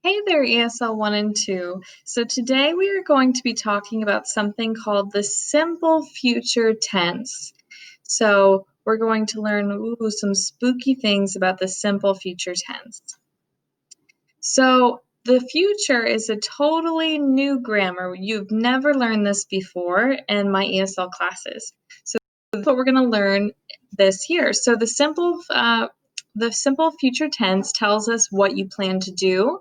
Hey there, ESL 1 and 2. So today we are going to be talking about something called the simple future tense. So we're going to learn some spooky things about the simple future tense. So the future is a totally new grammar. You've never learned this before in my ESL classes. So that's what we're going to learn this year. So the simple future tense tells us what you plan to do,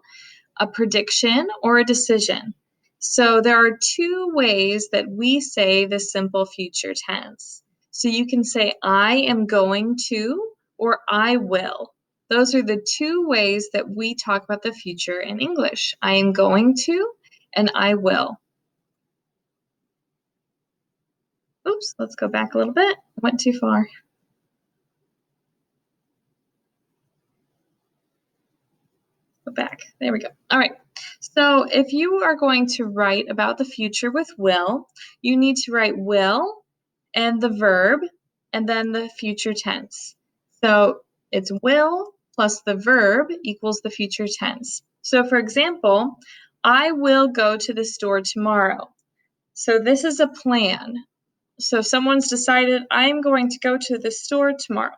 a prediction, or a decision. So there are two ways that we say the simple future tense. So you can say I am going to or I will. Those are the two ways that we talk about the future in English. I am going to and I will. Oops, let's go back a little bit. I went too far. Go back. There we go. All right. So if you are going to write about the future with will, you need to write will and the verb and then the future tense. So it's will plus the verb equals the future tense. So for example, I will go to the store tomorrow. So this is a plan. So someone's decided I'm going to go to the store tomorrow.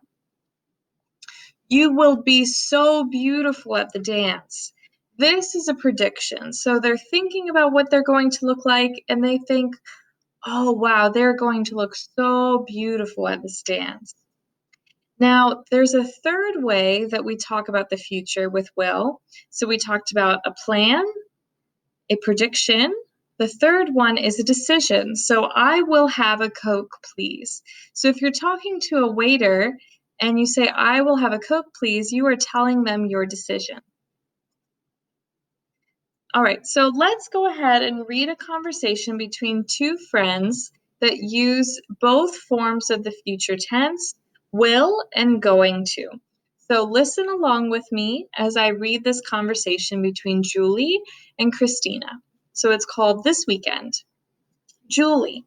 You will be so beautiful at the dance. This is a prediction. So they're thinking about what they're going to look like, and they think, oh, wow, they're going to look so beautiful at this dance. Now, there's a third way that we talk about the future with will. So we talked about a plan, a prediction. The third one is a decision. So I will have a Coke, please. So if you're talking to a waiter and you say, I will have a Coke, please, you are telling them your decision. All right, so let's go ahead and read a conversation between two friends that use both forms of the future tense, will and going to. So listen along with me as I read this conversation between Julie and Christina. So it's called This Weekend. Julie,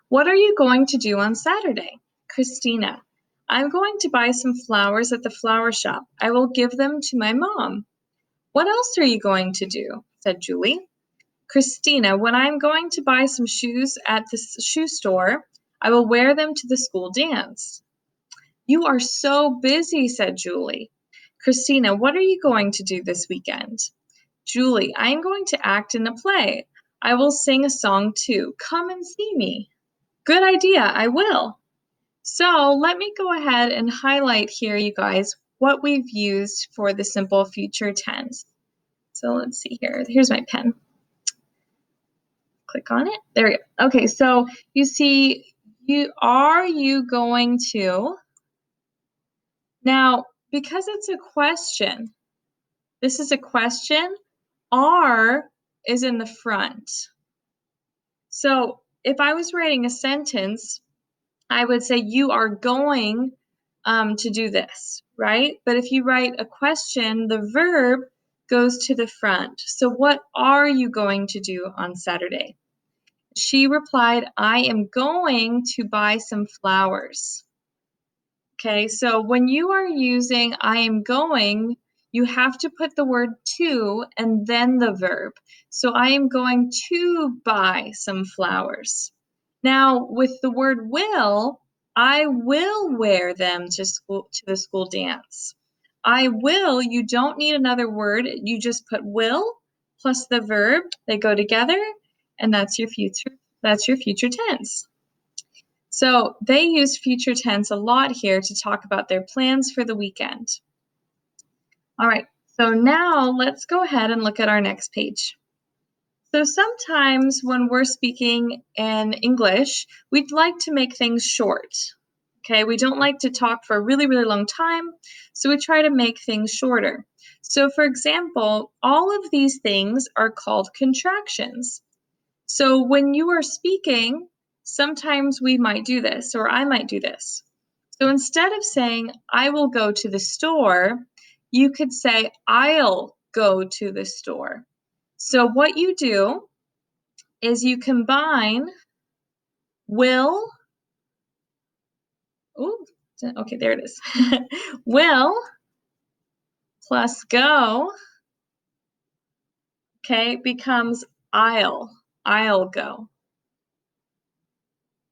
what are you going to do on Saturday? Christina, I'm going to buy some flowers at the flower shop. I will give them to my mom. What else are you going to do? Said Julie. Christina, when I'm going to buy some shoes at the shoe store, I will wear them to the school dance. You are so busy, said Julie. Christina, what are you going to do this weekend? Julie, I am going to act in a play. I will sing a song too. Come and see me. Good idea, I will. So let me go ahead and highlight here, you guys, what we've used for the simple future tense. So let's see here. Here's my pen. Click on it. There we go. Okay, so you see, are you going to? Now, because it's a question, this is a question, are is in the front. So if I was writing a sentence, I would say you are going to do this, right? But if you write a question, the verb goes to the front. So what are you going to do on Saturday? She replied, I am going to buy some flowers. Okay, so when you are using I am going, you have to put the word to and then the verb. So I am going to buy some flowers. Now, with the word will, I will wear them to the school dance. I will, you don't need another word. You just put will plus the verb. They go together, and that's your future tense. So they use future tense a lot here to talk about their plans for the weekend. All right, so now let's go ahead and look at our next page. So sometimes when we're speaking in English, we'd like to make things short. Okay, we don't like to talk for a really, really long time, so we try to make things shorter. So for example, all of these things are called contractions. So when you are speaking, sometimes we might do this, or I might do this. So instead of saying, I will go to the store, you could say, I'll go to the store. So what you do is you combine will, okay, there it is. Will plus go okay, becomes I'll go.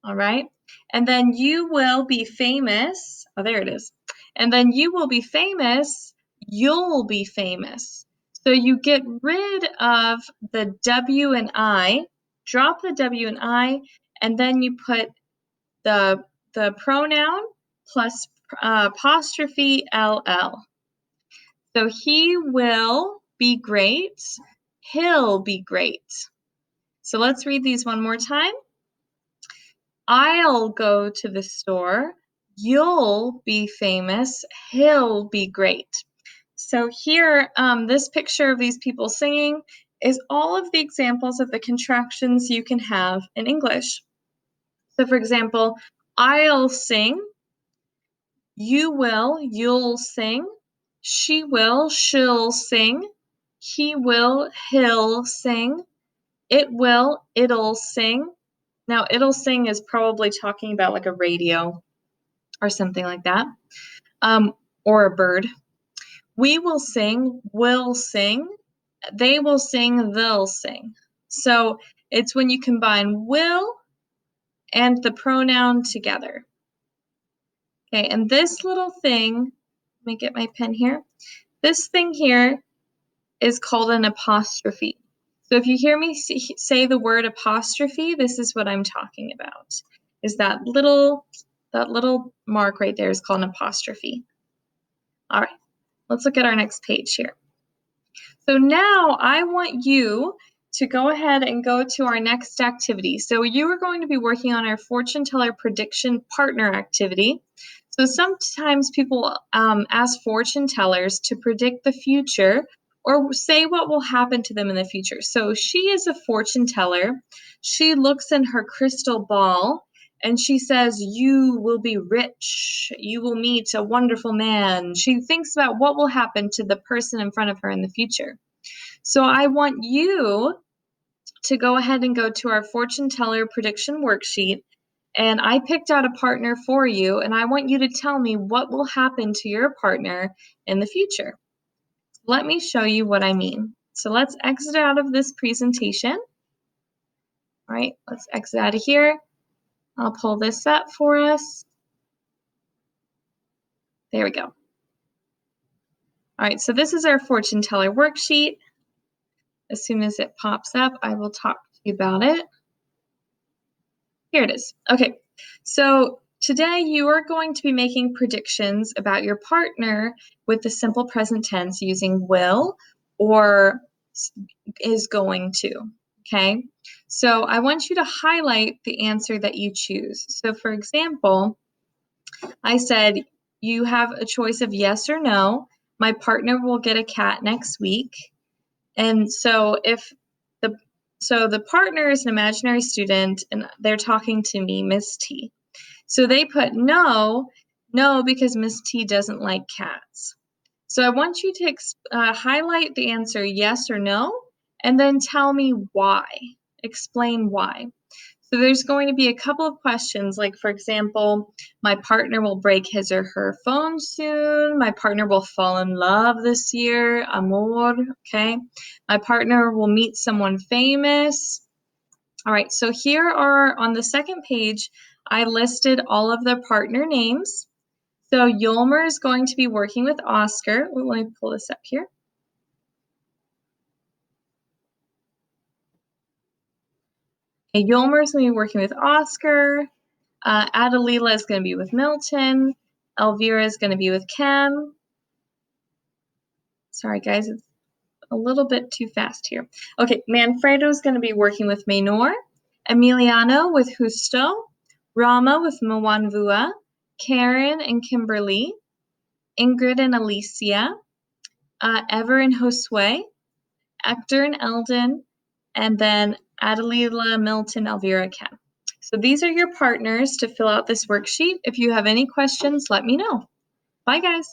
All right. And then you will be famous. Oh, there it is. And then you will be famous. You'll be famous. So you get rid of the W and I, drop the W and I, and then you put the pronoun plus apostrophe LL. So he will be great. He'll be great. So let's read these one more time. I'll go to the store. You'll be famous. He'll be great. So here, this picture of these people singing is all of the examples of the contractions you can have in English. So for example, I'll sing. You will, you'll sing. She will, she'll sing. He will, he'll sing. It will, it'll sing. Now, it'll sing is probably talking about like a radio or something like that, or a bird. We will sing, will sing. They will sing, they'll sing. So it's when you combine will and the pronoun together. Okay, and this little thing, let me get my pen here. This thing here is called an apostrophe. So if you hear me say the word apostrophe, this is what I'm talking about. Is that little mark right there is called an apostrophe. All right, let's look at our next page here. So now I want you to go ahead and go to our next activity. So you are going to be working on our fortune teller prediction partner activity. So sometimes people ask fortune tellers to predict the future or say what will happen to them in the future. So she is a fortune teller. She looks in her crystal ball and she says, you will be rich. You will meet a wonderful man. She thinks about what will happen to the person in front of her in the future. So I want you to go ahead and go to our fortune teller prediction worksheet. And I picked out a partner for you, and I want you to tell me what will happen to your partner in the future. Let me show you what I mean. So let's exit out of this presentation. All right, let's exit out of here. I'll pull this up for us. There we go. All right, so this is our fortune teller worksheet. As soon as it pops up, I will talk to you about it. Here it is. Okay, so today you are going to be making predictions about your partner with the simple present tense using will or is going to, okay? So I want you to highlight the answer that you choose. So for example, I said you have a choice of yes or no. My partner will get a cat next week. And so the partner is an imaginary student and they're talking to me, Miss T. So they put no because Miss T doesn't like cats. So I want you to highlight the answer yes or no and then tell me why. Explain why. So there's going to be a couple of questions, like for example, my partner will break his or her phone soon. My partner will fall in love this year, amor, okay? My partner will meet someone famous. All right, so here are on the second page, I listed all of the partner names. So Yulmer is going to be working with Oscar. Well, let me pull this up here. Okay, Yulmer is going to be working with Oscar. Adelila is going to be with Milton. Elvira is going to be with Ken. Sorry, guys, it's a little bit too fast here. Okay, Manfredo is going to be working with Maynor. Emiliano with Justo. Rama with Mwanvua. Karen and Kimberly. Ingrid and Alicia. Ever and Josue. Hector and Eldon. And then Adelila, Milton, Elvira, Ken. So these are your partners to fill out this worksheet. If you have any questions, let me know. Bye, guys.